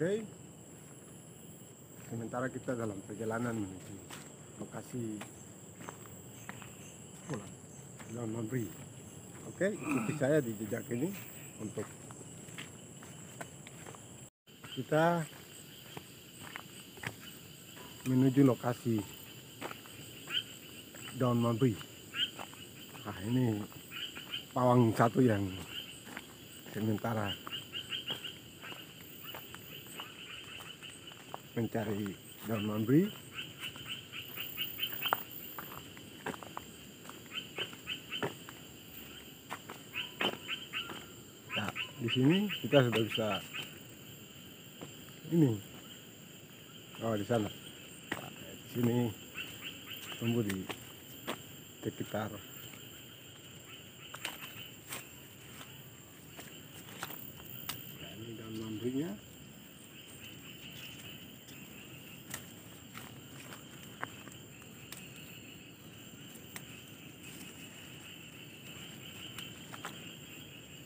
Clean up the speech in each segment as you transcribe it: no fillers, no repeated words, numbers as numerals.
Oke, sementara kita dalam perjalanan menuju lokasi pulang Daun Mambri. Oke, ikuti saya di jejak ini untuk kita menuju lokasi Daun Mambri. Nah, ini pawang satu yang sementara mencari daun mambri. Nah, di sini kita sudah bisa ini. Oh, di sana. Nah, di sini tumbuh di sekitar ini daun mambrinya.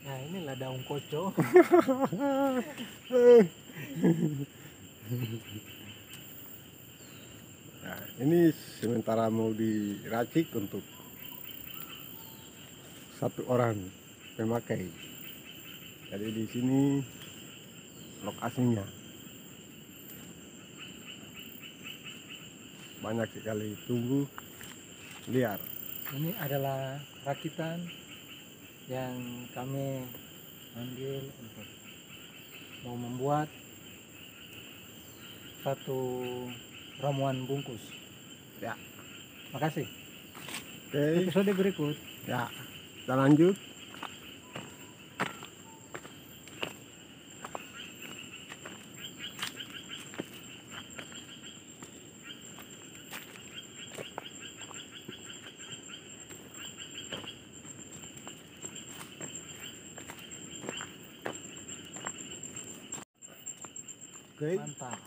Nah, inilah daun koco. Nah, ini sementara mau diracik untuk satu orang pemakai. Jadi di sini lokasinya banyak sekali tumbuh liar. Ini adalah rakitan yang kami ambil untuk mau membuat satu ramuan bungkus. Ya, Makasih. oke. Episode berikut. Ya, kita lanjut. Oke. Mantap.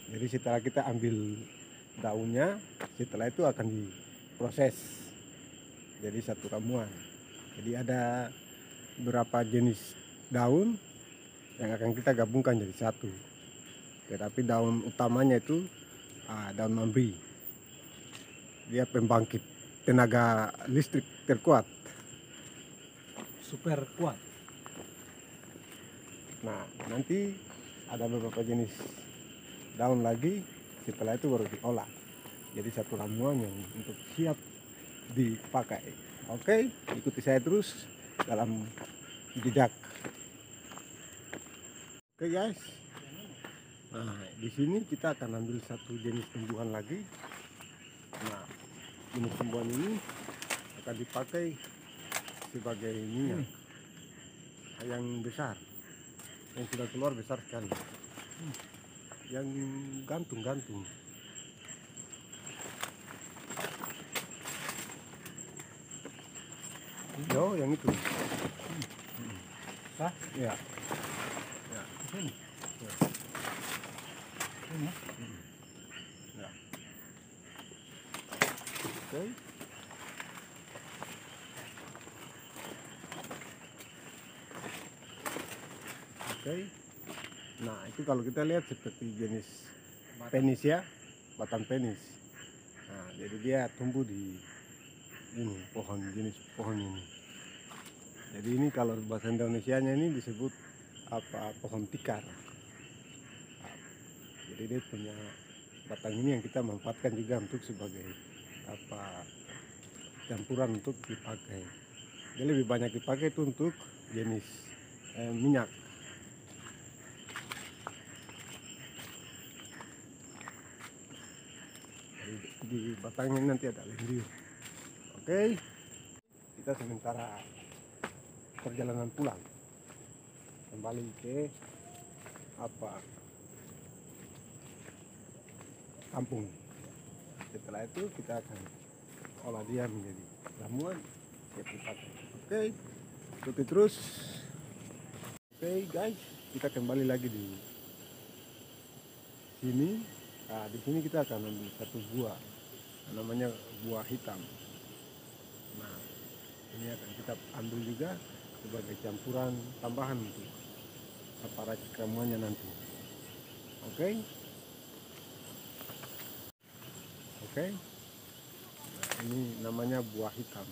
Jadi setelah kita ambil daunnya, setelah itu akan diproses jadi satu ramuan. Jadi ada beberapa jenis daun yang akan kita gabungkan jadi satu. Tetapi daun utamanya itu daun mambri. Dia pembangkit tenaga listrik terkuat. Super kuat. Nah, nanti ada beberapa jenis daun lagi, setelah itu baru diolah jadi satu ramuan yang untuk siap dipakai. Oke, ikuti saya terus dalam jejak. Oke guys, nah di sini kita akan ambil satu jenis tumbuhan lagi. Nah, jenis tumbuhan ini akan dipakai sebagai minyak yang besar, yang sudah keluar besar sekali, yang gantung-gantung. Yo, yang itu. Hah? Ya. Ya. Sini. Ya. Sini. Ya. Oke. Oke. Nah, itu kalau kita lihat seperti jenis penis ya, batang penis. Nah, jadi dia tumbuh di ini pohon, jenis pohon ini. Jadi ini kalau bahasa Indonesianya ini disebut apa, pohon tikar. Nah, jadi dia punya batang ini yang kita manfaatkan juga untuk sebagai apa, campuran untuk dipakai. Jadi lebih banyak dipakai itu untuk jenis minyak. Di batangnya nanti ada lendir. Oke, kita sementara perjalanan pulang kembali ke apa, kampung. Setelah itu kita akan olah dia menjadi ramuan siap dipakai. Oke, ikuti terus. Oke guys, kita kembali lagi di sini. Nah, di sini kita akan ambil satu buah, namanya buah hitam. Nah, ini akan kita ambil juga sebagai campuran tambahan untuk apa racik ramuannya nanti. Oke. Nah, ini namanya buah hitam.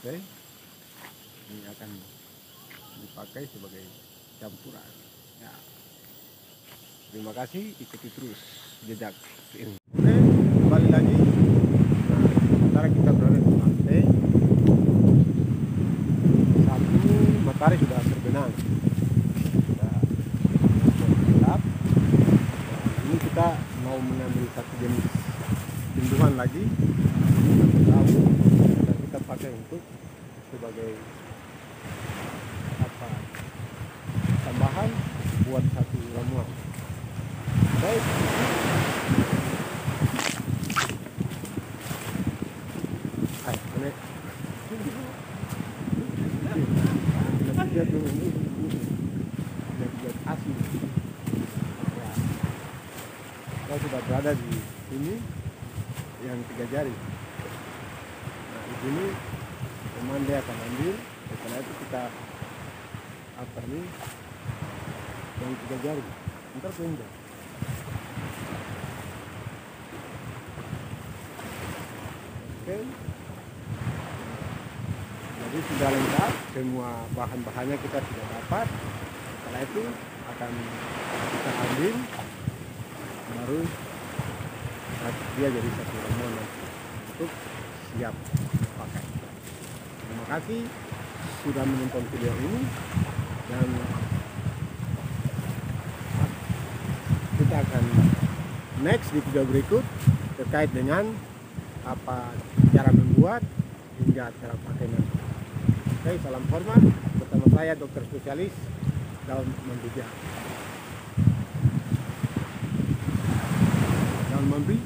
Oke, ini akan dipakai sebagai campuran. Ya. Terima kasih, ikuti terus jejak ini. Oke, kembali lagi. Nah, sementara kita berada di pantai. Satu, matahari sudah terbenam. Sudah gelap. Nah, ini kita mau mengambil satu jenis tumbuhan lagi, tahu, dan kita pakai untuk sebagai apa tambahan buat satu ramuan. Baik. Hai, ini. Lihat dulu ini. Lihat asli. Ya. Kita sudah berada di sini yang 3 jari. Nah, di sini teman dia akan ambil. Setelah itu kita apa ini yang 3 jari. Ntar pindah. Oke. Jadi sudah lengkap, semua bahan-bahannya kita sudah dapat. Setelah itu akan kita ambil, baru dia jadi satu ramuan untuk siap pakai. Terima kasih sudah menonton video ini, dan kita akan next di video berikut terkait dengan apa cara membuat hingga cara pakai nanti. Oke, salam hormat bersama saya dokter spesialis daun membijak. Daun memberi